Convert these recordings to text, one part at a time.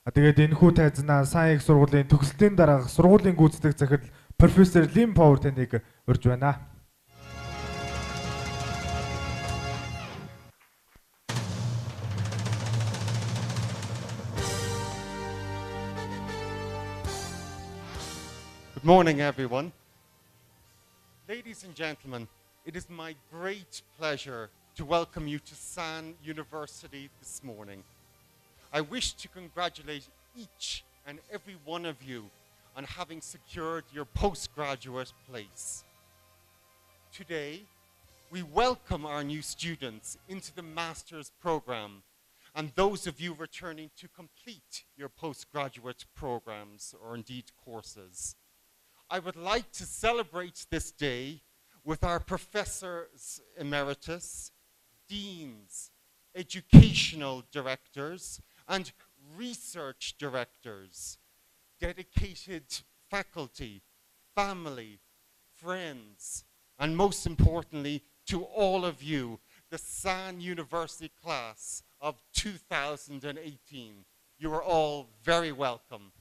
Тэгээд энэхүү тайзнаа сайн их сургуулийн төгсөлтийн дараах сургуулийн гүйцэтгэх захирал профессор Лим Пауэр таныг урьж байна. Good morning, everyone. Ladies and gentlemen, it is my great pleasure to welcome you to San University this morning. I wish to congratulate each and every one of you on having secured your postgraduate place. Today, we welcome our new students into the master's program and those of you returning to complete your postgraduate programs or indeed courses. I would like to celebrate this day with our professors emeritus, deans, educational directors, and research directors, dedicated faculty, family, friends, and most importantly, to all of you, the San University class of 2018. You are all very welcome.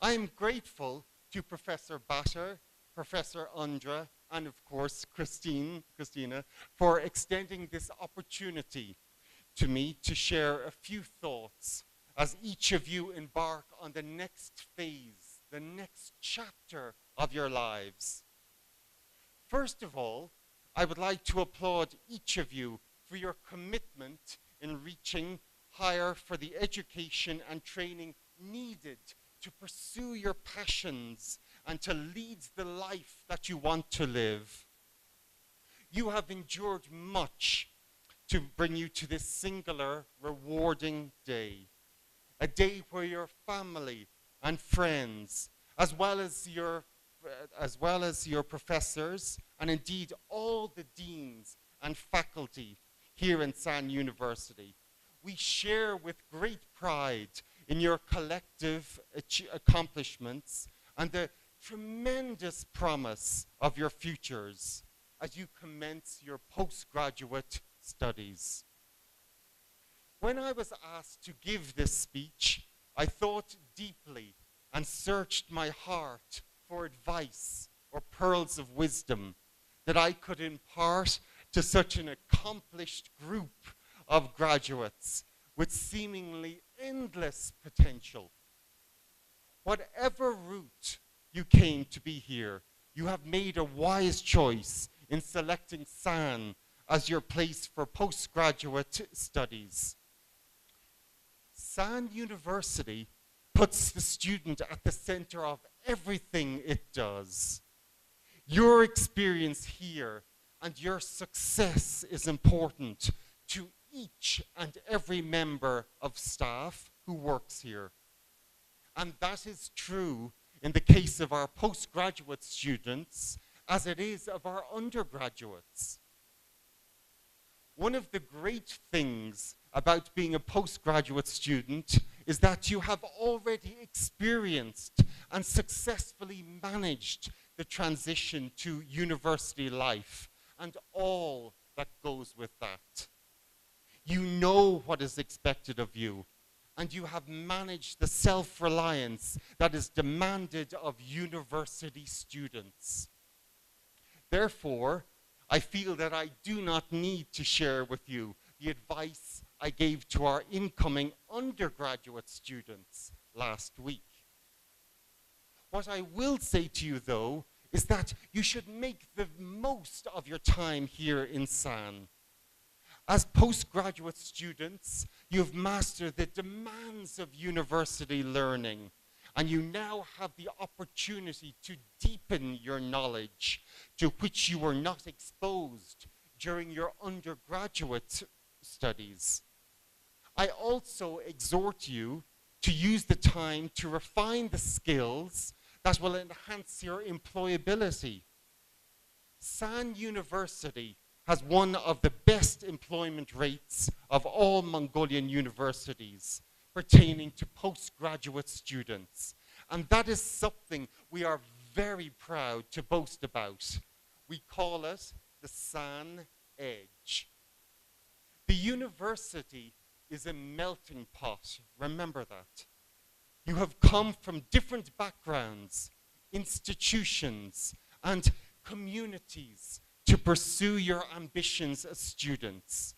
I am grateful to Professor Batter, Professor Andra, and of course Christina, for extending this opportunity to me to share a few thoughts as each of you embark on the next phase, the next chapter of your lives. First of all, I would like to applaud each of you for your commitment in reaching higher for the education and training needed to pursue your passions and to lead the life that you want to live. You have endured much to bring you to this singular, rewarding day. A day where your family and friends, as well as your professors, and indeed all the deans and faculty here in San University, we share with great pride in your collective accomplishments and the tremendous promise of your futures as you commence your postgraduate studies. When I was asked to give this speech, I thought deeply and searched my heart for advice or pearls of wisdom that I could impart to such an accomplished group of graduates with seemingly endless potential. Whatever route you came to be here, you have made a wise choice in selecting San as your place for postgraduate studies. San University puts the student at the center of everything it does. Your experience here and your success is important to each and every member of staff who works here. And that is true in the case of our postgraduate students as it is of our undergraduates. One of the great things about being a postgraduate student is that you have already experienced and successfully managed the transition to university life and all that goes with that. You know what is expected of you, and you have managed the self-reliance that is demanded of university students. Therefore, I feel that I do not need to share with you the advice I gave to our incoming undergraduate students last week. What I will say to you, though, is that you should make the most of your time here in San. As postgraduate students, you've mastered the demands of university learning, and you now have the opportunity to deepen your knowledge to which you were not exposed during your undergraduate studies. I also exhort you to use the time to refine the skills that will enhance your employability. San University has one of the best employment rates of all Mongolian universities pertaining to postgraduate students. And that is something we are very proud to boast about. We call it the San Edge. The university is a melting pot. Remember that. You have come from different backgrounds, institutions, and communities to pursue your ambitions as students.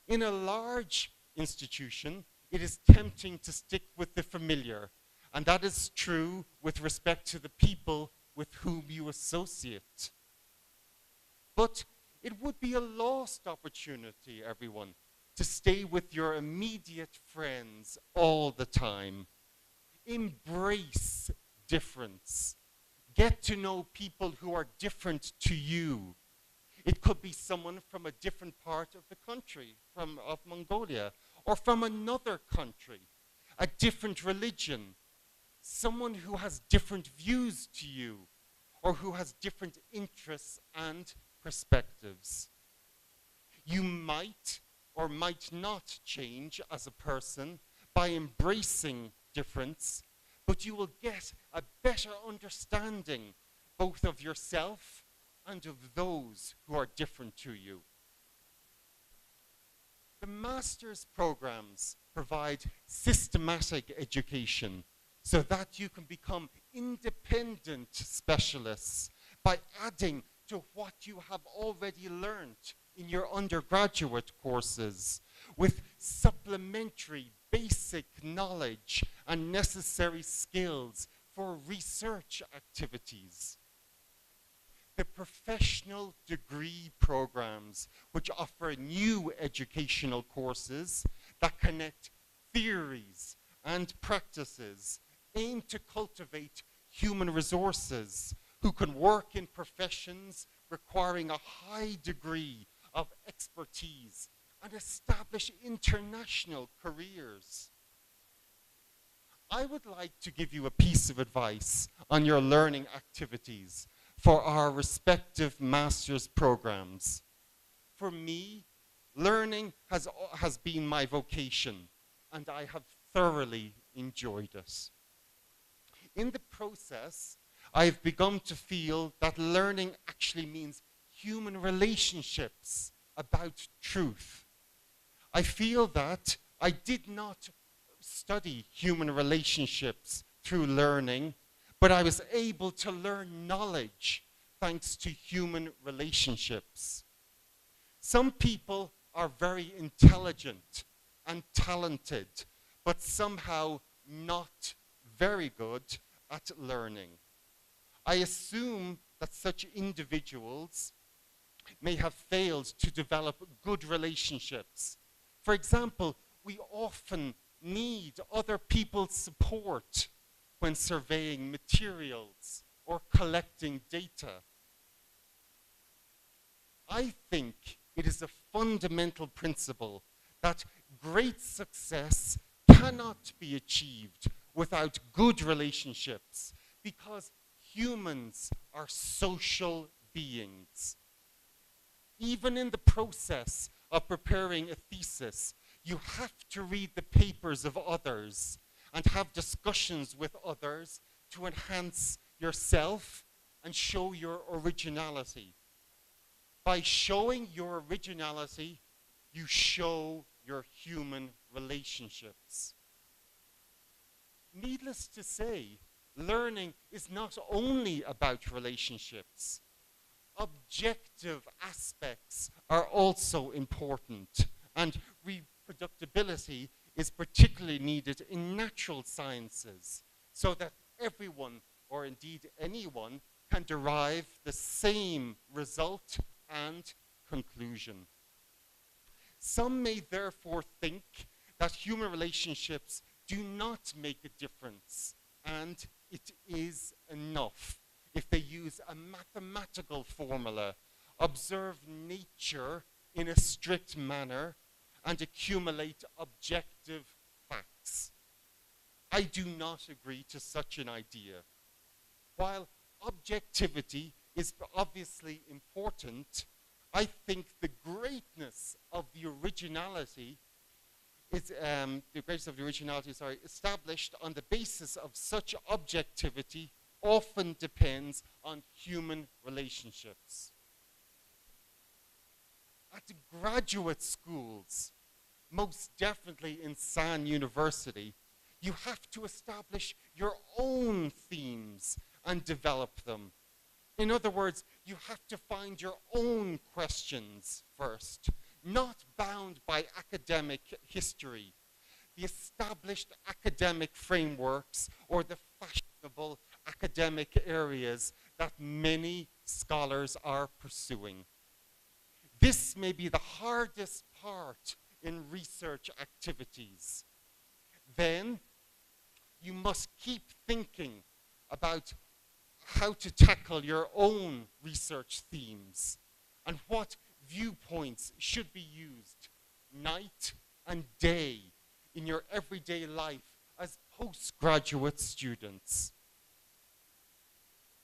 In a large institution, it is tempting to stick with the familiar, and that is true with respect to the people with whom you associate. But it would be a lost opportunity, everyone, to stay with your immediate friends all the time. Embrace difference. Get to know people who are different to you. It could be someone from a different part of the country, of Mongolia, or from another country, a different religion, someone who has different views to you, or who has different interests and perspectives. You might or might not change as a person by embracing difference, but you will get a better understanding both of yourself and of those who are different to you. The master's programs provide systematic education so that you can become independent specialists by adding to what you have already learned in your undergraduate courses with supplementary basic knowledge and necessary skills for research activities. The professional degree programs, which offer new educational courses that connect theories and practices, aim to cultivate human resources who can work in professions requiring a high degree of expertise and establish international careers. I would like to give you a piece of advice on your learning activities for our respective master's programs. For me, learning has been my vocation, and I have thoroughly enjoyed it. In the process, I've begun to feel that learning actually means human relationships about truth. I feel that I did not study human relationships through learning, but I was able to learn knowledge thanks to human relationships. Some people are very intelligent and talented, but somehow not very good at learning. I assume that such individuals may have failed to develop good relationships. For example, we often need other people's support when surveying materials or collecting data. I think it is a fundamental principle that great success cannot be achieved without good relationships, because humans are social beings. Even in the process of preparing a thesis, you have to read the papers of others and have discussions with others to enhance yourself and show your originality. By showing your originality, you show your human relationships. Needless to say, learning is not only about relationships. Objective aspects are also important, and reproducibility is particularly needed in natural sciences, so that everyone, or indeed anyone, can derive the same result and conclusion. Some may therefore think that human relationships do not make a difference, and it is enough if they use a mathematical formula, observe nature in a strict manner, and accumulate objective facts. I do not agree to such an idea. While objectivity is obviously important, I think the greatness of the originality is established on the basis of such objectivity often depends on human relationships. At graduate schools, most definitely in SAN University, you have to establish your own themes and develop them. In other words, you have to find your own questions first, not bound by academic history, the established academic frameworks, or the fashionable academic areas that many scholars are pursuing. This may be the hardest part in research activities. Then you must keep thinking about how to tackle your own research themes and what viewpoints should be used night and day in your everyday life as postgraduate students.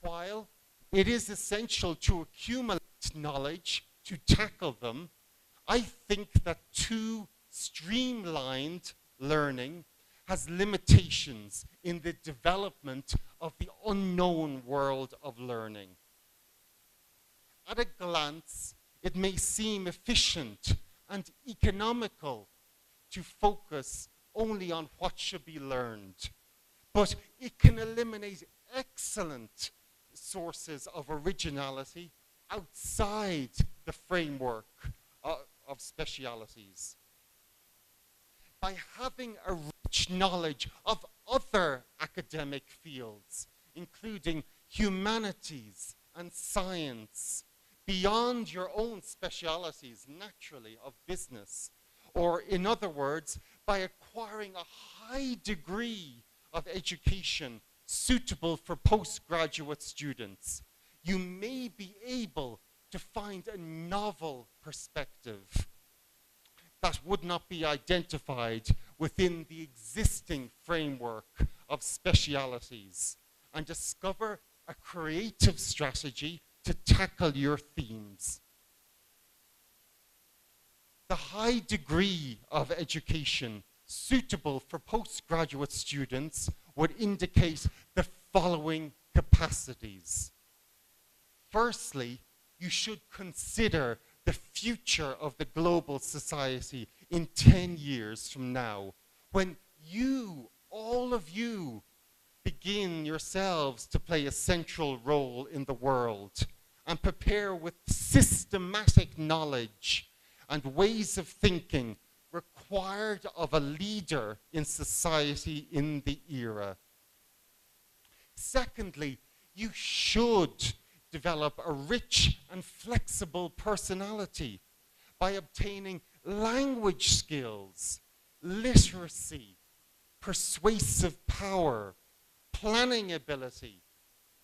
While it is essential to accumulate knowledge to tackle them, I think that too streamlined learning has limitations in the development of the unknown world of learning. At a glance, it may seem efficient and economical to focus only on what should be learned, but it can eliminate excellent sources of originality outside the framework of specialities. By having a rich knowledge of other academic fields, including humanities and science, beyond your own specialities, naturally, of business, or in other words, by acquiring a high degree of education suitable for postgraduate students, you may be able to find a novel perspective that would not be identified within the existing framework of specialities, and discover a creative strategy to tackle your themes. The high degree of education suitable for postgraduate students would indicate the following capacities. Firstly, you should consider the future of the global society in 10 years from now, when you, all of you, begin yourselves to play a central role in the world and prepare with systematic knowledge and ways of thinking required of a leader in society in the era. Secondly, you should develop a rich and flexible personality by obtaining language skills, literacy, persuasive power, planning ability,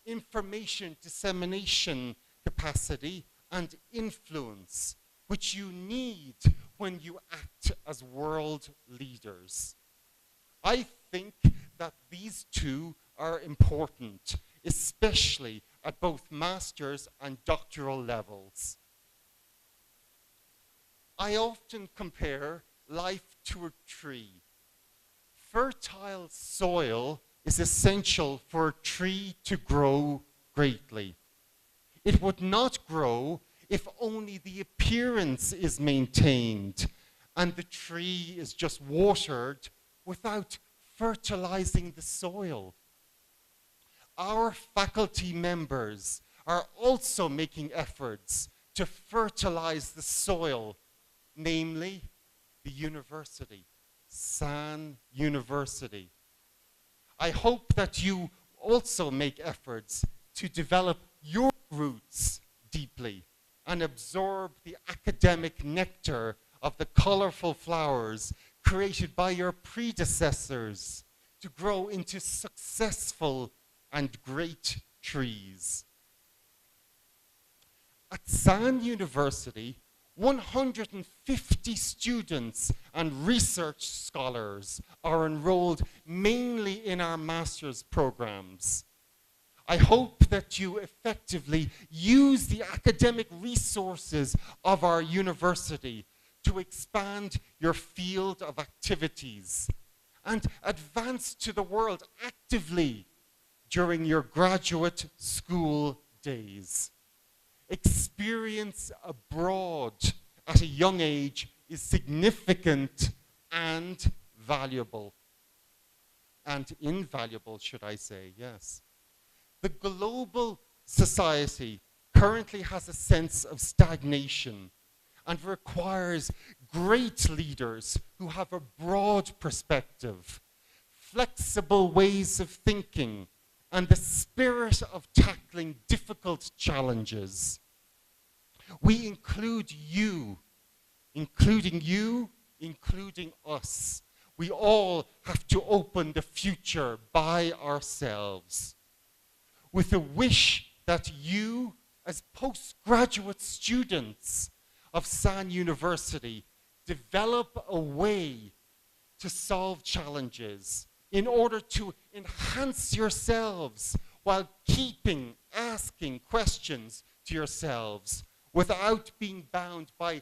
information dissemination capacity, and influence, which you need when you act as world leaders. I think that these two are important, especially at both master's and doctoral levels. I often compare life to a tree. Fertile soil is essential for a tree to grow greatly. It would not grow if only the appearance is maintained and the tree is just watered without fertilizing the soil. Our faculty members are also making efforts to fertilize the soil, namely the university, SAN University. I hope that you also make efforts to develop your roots deeply and absorb the academic nectar of the colorful flowers created by your predecessors to grow into successful and great trees. At SAN University, 150 students and research scholars are enrolled mainly in our master's programs. I hope that you effectively use the academic resources of our university to expand your field of activities and advance to the world actively during your graduate school days. Experience abroad at a young age is significant and valuable. And invaluable, should I say, yes. The global society currently has a sense of stagnation and requires great leaders who have a broad perspective, flexible ways of thinking, and the spirit of tackling difficult challenges. We include you, including us. We all have to open the future by ourselves, with a wish that you, as postgraduate students of SAN University, develop a way to solve challenges in order to enhance yourselves while keeping asking questions to yourselves without being bound by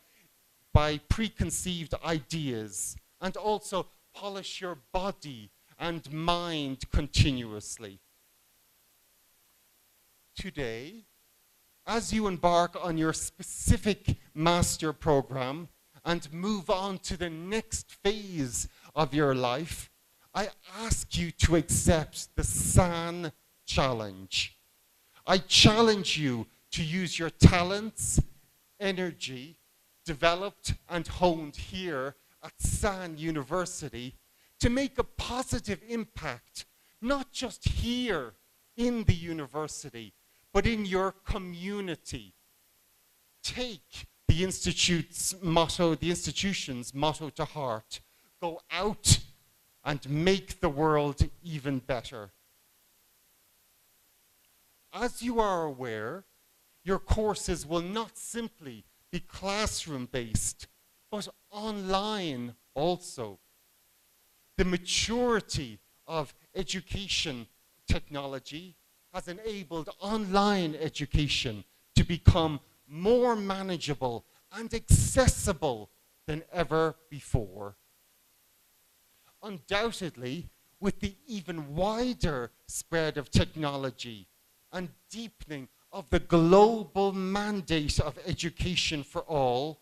preconceived ideas, and also polish your body and mind continuously. Today, as you embark on your specific master program and move on to the next phase of your life, I ask you to accept the SAN challenge. I challenge you to use your talents, energy, developed and honed here at SAN University to make a positive impact, not just here in the university, but in your community. Take the institution's motto to heart. Go out and make the world even better. As you are aware, your courses will not simply be classroom-based, but online also. The maturity of education technology has enabled online education to become more manageable and accessible than ever before. Undoubtedly, with the even wider spread of technology and deepening of the global mandate of education for all,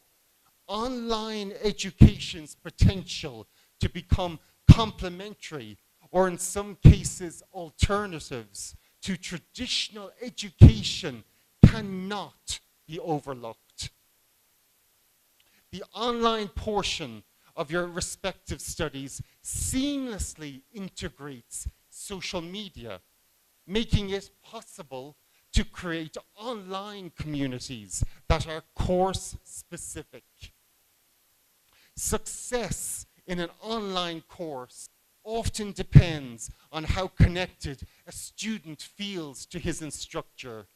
online education's potential to become complementary, or in some cases alternatives, to traditional education cannot be overlooked. The online portion of your respective studies seamlessly integrates social media, making it possible to create online communities that are course-specific. Success in an online course often depends on how connected a student feels to his instructor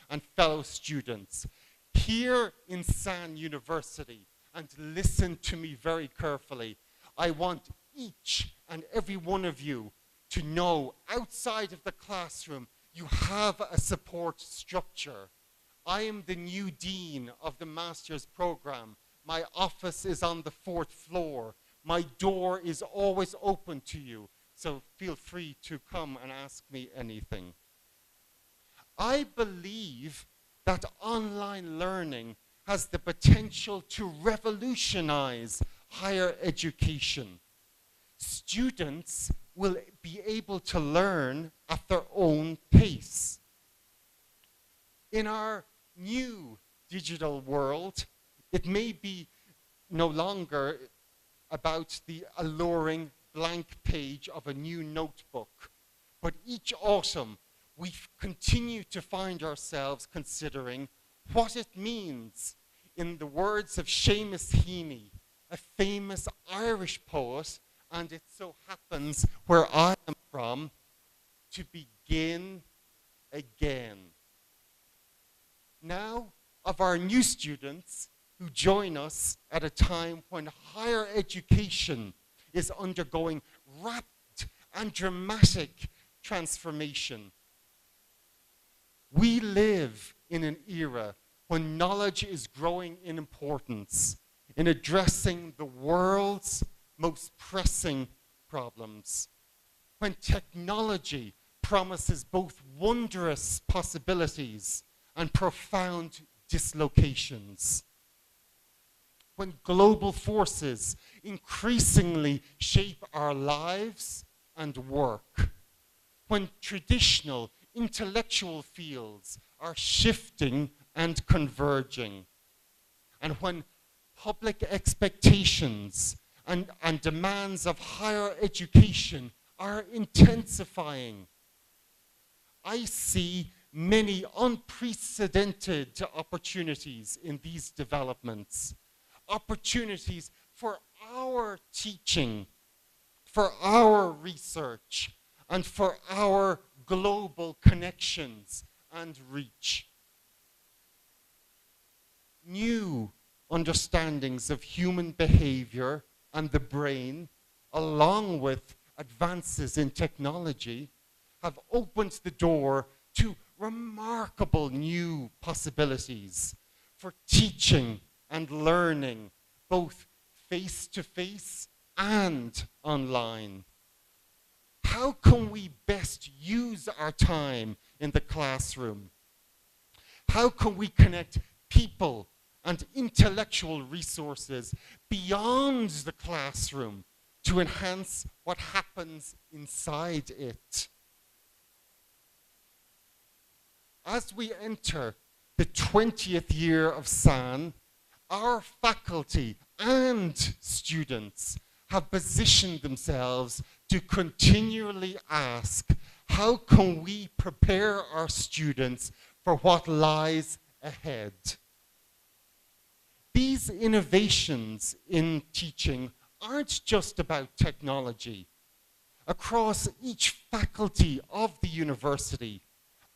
and fellow students. Here in SAN University, and listen to me very carefully, I want each and every one of you to know outside of the classroom you have a support structure. I am the new dean of the master's program. My office is on the 4th floor. My door is always open to you, so feel free to come and ask me anything. I believe that online learning has the potential to revolutionize higher education. Students will be able to learn at their own pace. In our new digital world, it may be no longer about the alluring blank page of a new notebook, but each autumn we continue to find ourselves considering what it means, in the words of Seamus Heaney, a famous Irish poet, and it so happens where I am from, to begin again. Now, of our new students who join us at a time when higher education is undergoing rapid and dramatic transformation. We live in an era when knowledge is growing in importance in addressing the world's most pressing problems, when technology promises both wondrous possibilities and profound dislocations. when global forces increasingly shape our lives and work, when traditional intellectual fields are shifting and converging, and when public expectations and demands of higher education are intensifying. I see many unprecedented opportunities in these developments, opportunities for our teaching, for our research, and for our global connections and reach. New understandings of human behavior and the brain, along with advances in technology, have opened the door to remarkable new possibilities for teaching and learning, both face-to-face and online. How can we best use our time in the classroom? How can we connect people and intellectual resources beyond the classroom to enhance what happens inside it? As we enter the 20th year of SAN, our faculty and students have positioned themselves to continually ask, how can we prepare our students for what lies ahead? These innovations in teaching aren't just about technology. Across each faculty of the university,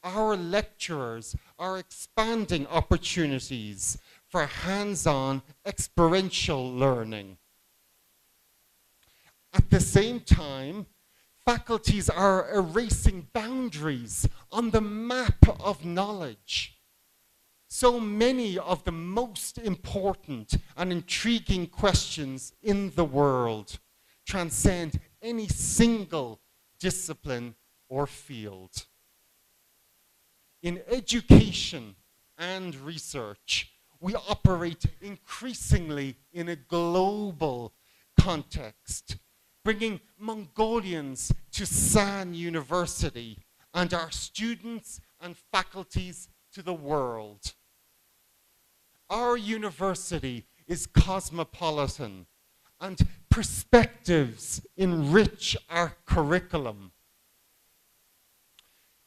our lecturers are expanding opportunities for hands-on experiential learning. At the same time, faculties are erasing boundaries on the map of knowledge. So many of the most important and intriguing questions in the world transcend any single discipline or field. In education and research, we operate increasingly in a global context, bringing Mongolians to SAN University and our students and faculties to the world. Our university is cosmopolitan, and perspectives enrich our curriculum.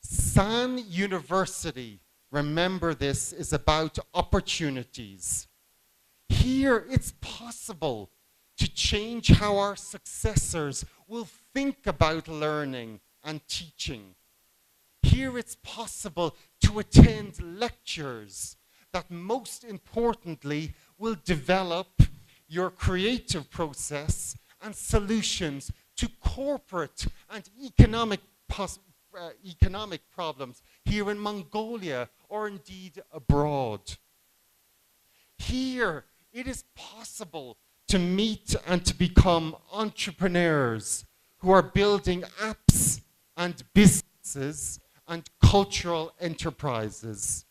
SAN University, remember this, is about opportunities. Here it's possible to change how our successors will think about learning and teaching. Here it's possible to attend lectures that most importantly will develop your creative process and solutions to corporate and economic problems here in Mongolia or indeed abroad. Here it is possible to meet and to become entrepreneurs who are building apps and businesses and cultural enterprises.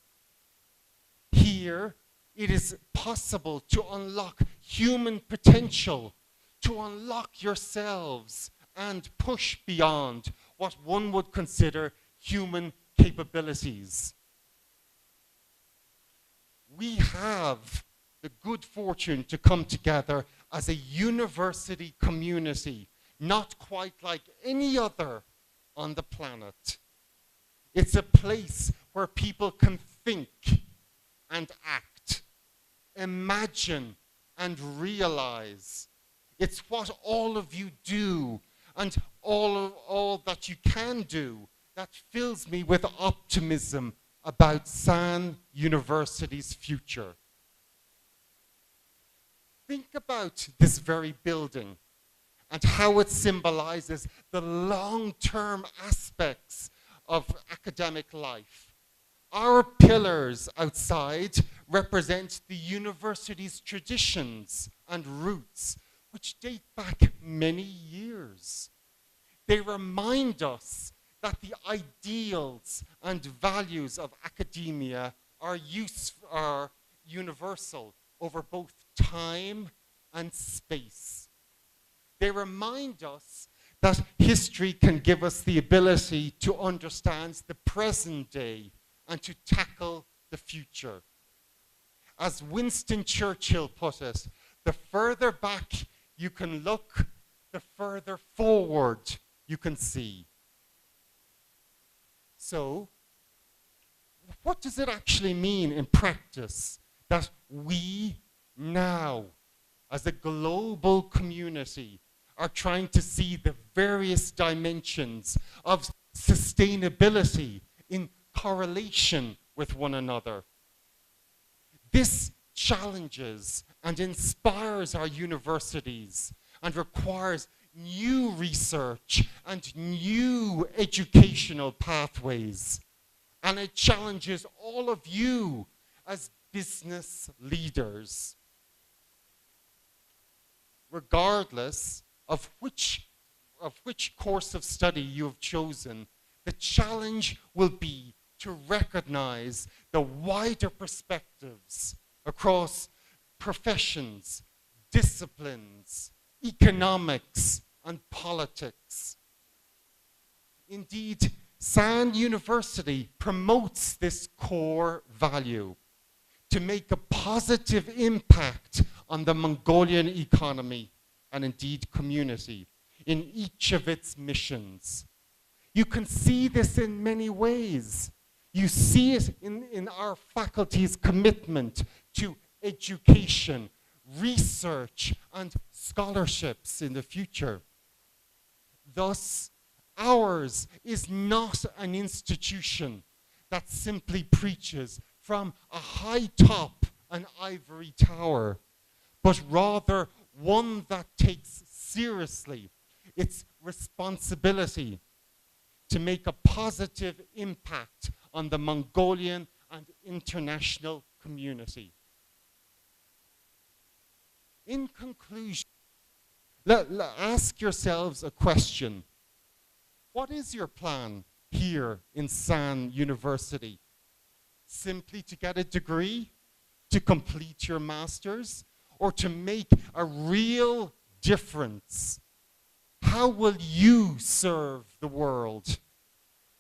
Here, it is possible to unlock human potential, to unlock yourselves and push beyond what one would consider human capabilities. We have the good fortune to come together as a university community, not quite like any other on the planet. It's a place where people can think and act, imagine and realize. It's what all of you do and all that you can do that fills me with optimism about SAN University's future. Think about this very building and how it symbolizes the long-term aspects of academic life. Our pillars outside represent the university's traditions and roots, which date back many years. They remind us that the ideals and values of academia are universal over both time and space. They remind us that history can give us the ability to understand the present day and to tackle the future. As Winston Churchill put it, the further back you can look, the further forward you can see. So, what does it actually mean in practice that we now, as a global community, are trying to see the various dimensions of sustainability in correlation with one another? This challenges and inspires our universities and requires new research and new educational pathways. And it challenges all of you as business leaders. Regardless of which course of study you have chosen, the challenge will be to recognize the wider perspectives across professions, disciplines, economics, and politics. Indeed, SAN University promotes this core value to make a positive impact on the Mongolian economy and indeed community in each of its missions. You can see this in many ways. You see it in our faculty's commitment to education, research, and scholarships in the future. Thus, ours is not an institution that simply preaches from a high top, an ivory tower, but rather one that takes seriously its responsibility to make a positive impact on the Mongolian and international community. In conclusion, ask yourselves a question. What is your plan here in SAN University? Simply to get a degree, to complete your master's, or to make a real difference? How will you serve the world?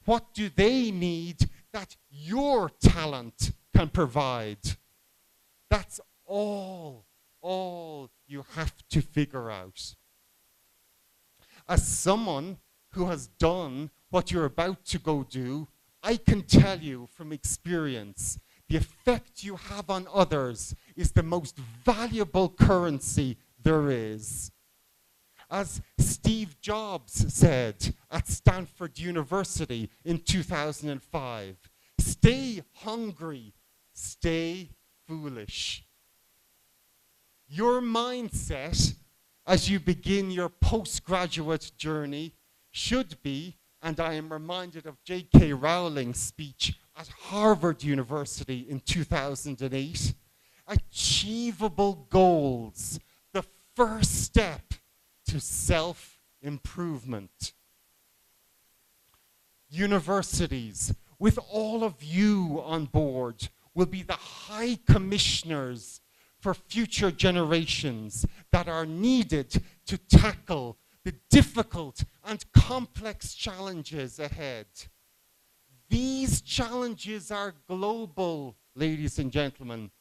What do they need that your talent can provide? That's all you have to figure out. As someone who has done what you're about to go do, I can tell you from experience, the effect you have on others is the most valuable currency there is. As Steve Jobs said at Stanford University in 2005, stay hungry, stay foolish. Your mindset as you begin your postgraduate journey should be, and I am reminded of J.K. Rowling's speech at Harvard University in 2008, achievable goals, the first step to self-improvement. Universities, with all of you on board, will be the high commissioners for future generations that are needed to tackle the difficult and complex challenges ahead. These challenges are global, ladies and gentlemen.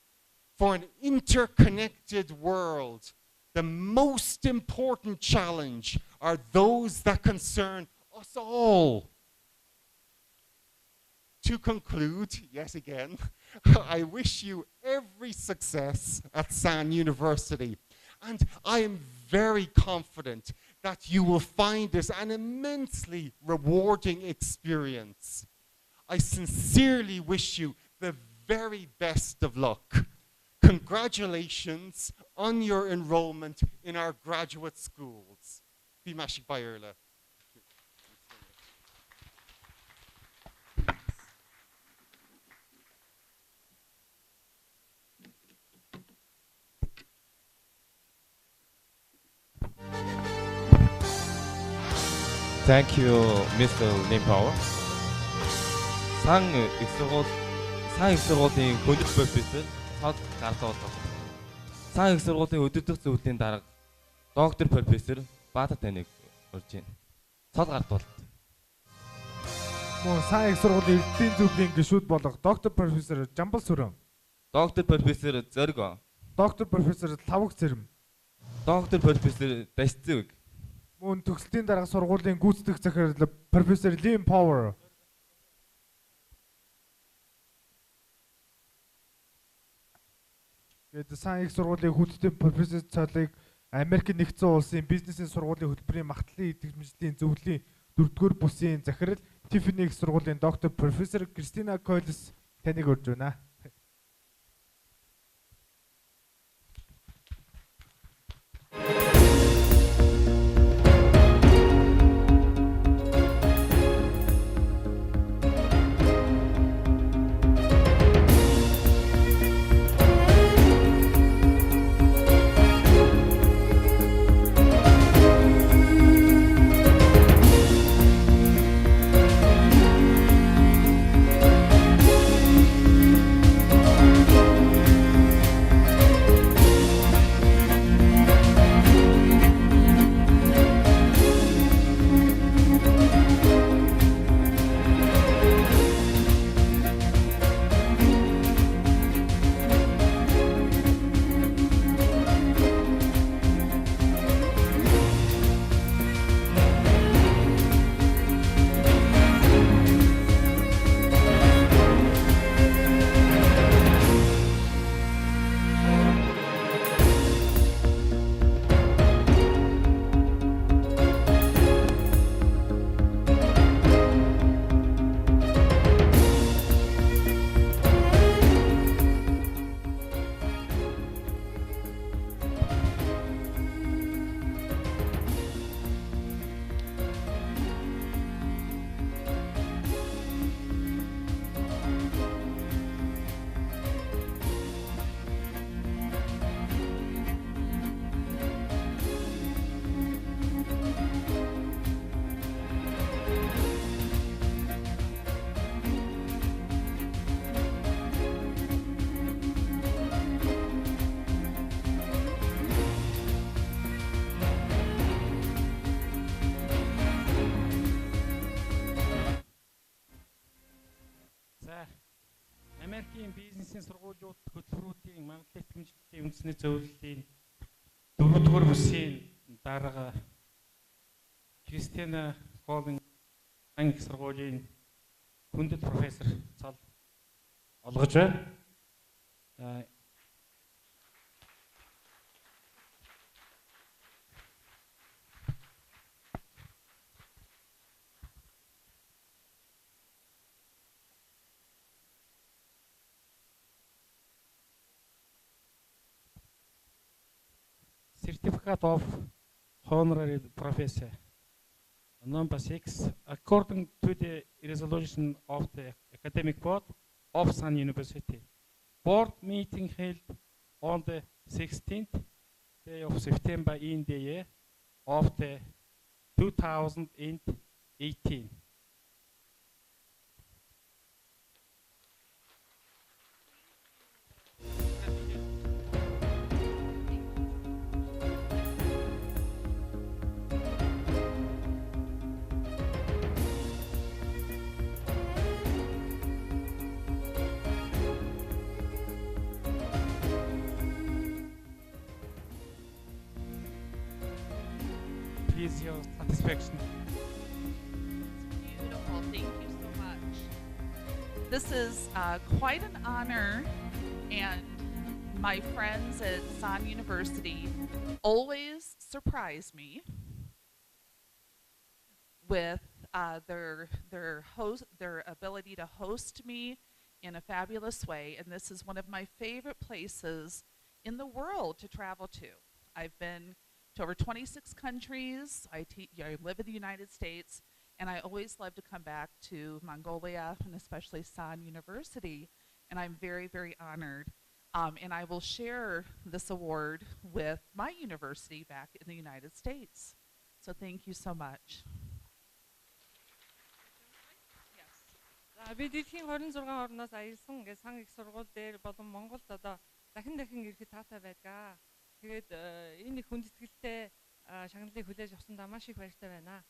For an interconnected world, the most important challenge are those that concern us all. To conclude, yet again, I wish you every success at SAN University. And I am very confident that you will find this an immensely rewarding experience. I sincerely wish you the very best of luck. Congratulations on your enrollment in our graduate schools. Bí másik Bayerla. Thank you, Mr. Limpauer. Сан их сургуулийн гүнзгий профессор цод гартаа болох. Сайн их сургуулийн өдөртөх зөвлөлийн дарга доктор профессор Баатар таныг урьж байна. Цол гартуулт. Мөн сайн их сургуулийн эрдэнийн зөвлөлийн гишүүд болох доктор профессор Жамбал Сүрэн, Доктор профессор Зорго, доктор профессор Лавг Цэрэм, доктор профессор Дасцэг, мөн төгсөлтийн дарга сургуулийн гүйцэтгэх захирал профессор Лим Пауэр, гэдэг сайн их сургуулийн хүүхдийн профессор цалыг Америк нэгдсэн улсын бизнесийн сургуулийн хөтөлбөрийн махтлын идэвхжлийн зөвлөлийн 4-р бүсийн захирал Тиффани их сургуулийн доктор профессор Кристина Койлс таныг урьж байна. Америкийн бизнесийн сургуулиуд хөтөлбөрүүдийн магадлал итгэмжлэлийн үндэсний зөвлөлийн 4-р бүсийн дарга Кристина Колин анги сургуулийн хүндэт профессор цол олгож байна. Certificate of Honorary Professor. Number 6, according to the resolution of the Academic Board of Sun University, board meeting held on the 16th day of September in the year of the 2018. Please, your satisfaction. It's beautiful. Thank you so much. This is quite an honor, and my friends at Sun University always surprise me with their ability to host me in a fabulous way, and this is one of my favorite places in the world to travel to. I've been to over 26 countries. I live in the United States, and I always love to come back to Mongolia and especially San University, and I'm very, very honored. And I will share this award with my university back in the United States. So thank you so much. За би дэлхийн 26 орноос аялсан ингээд сан их сургууль дээр болон Монголд одоо дахин ирэхэд таатай байдаг. Тэгээд энэ их хүндэтгэлтэй шагналыг хүлээж авсандаа маш их баяртай байна.